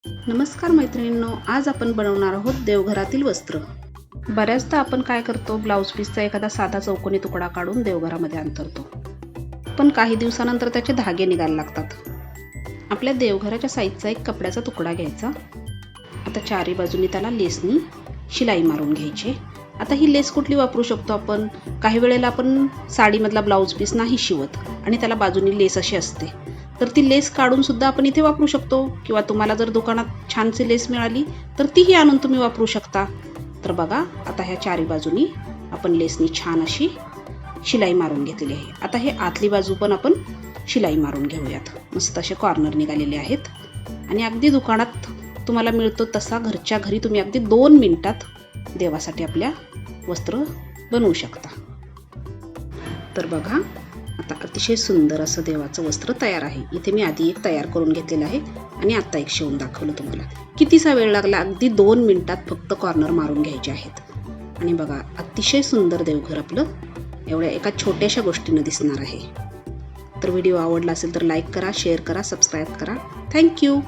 नमस्कार मैत्रिणींनो, आज आपण बनवणार आहोत देवघरातील वस्त्र. बऱ्याचदा आपण काय करतो, ब्लाऊज पीसचा एखादा साधा चौकोनी तुकडा काढून देवघरामध्ये अंतरतो, पण काही दिवसानंतर त्याचे धागे निघायला लागतात. आपल्या देवघराच्या साईजचा एक कपड्याचा तुकडा घ्यायचा. आता चारी बाजूनी त्याला लेसनी शिलाई मारून घ्यायची. आता ही लेस कुठली वापरू शकतो आपण? काही वेळेला आपण साडीमधला ब्लाऊज पीस नाही शिवत आणि त्याला बाजूनी लेस अशी असते, तर ती लेस काढून सुद्धा आपण इथे वापरू शकतो. किंवा तुम्हाला जर दुकानात छानशी लेस मिळाली तर तीही आणून तुम्ही वापरू शकता. तर बघा, आता ह्या चारी बाजूनी आपण लेसनी छान अशी शिलाई मारून घेतलेली आहे. आता हे आतली बाजू पण आपण शिलाई मारून घेऊयात. मस्त असे कॉर्नर निघालेले आहेत आणि अगदी दुकानात तुम्हाला मिळतो तसा घरच्या घरी तुम्ही अगदी 2 मिनिटात देवासाठी आपल्या वस्त्र बनवू शकता. तर बघा, आता अतिशय सुंदर असं देवाचं वस्त्र तयार आहे. इथे मी आधी एक तयार करून घेतलेलं आहे आणि आता एक शिवून दाखवलं तुम्हाला. कितीसा वेळ लागला? अगदी 2 मिनिटात फक्त कॉर्नर मारून घ्यायचे आहेत. आणि बघा, अतिशय सुंदर देवघर आपलं एवढ्या एका छोट्याशा गोष्टीनं दिसणार आहे. तर व्हिडिओ आवडला असेल तर लाईक करा, शेअर करा, सबस्क्राईब करा. थँक्यू.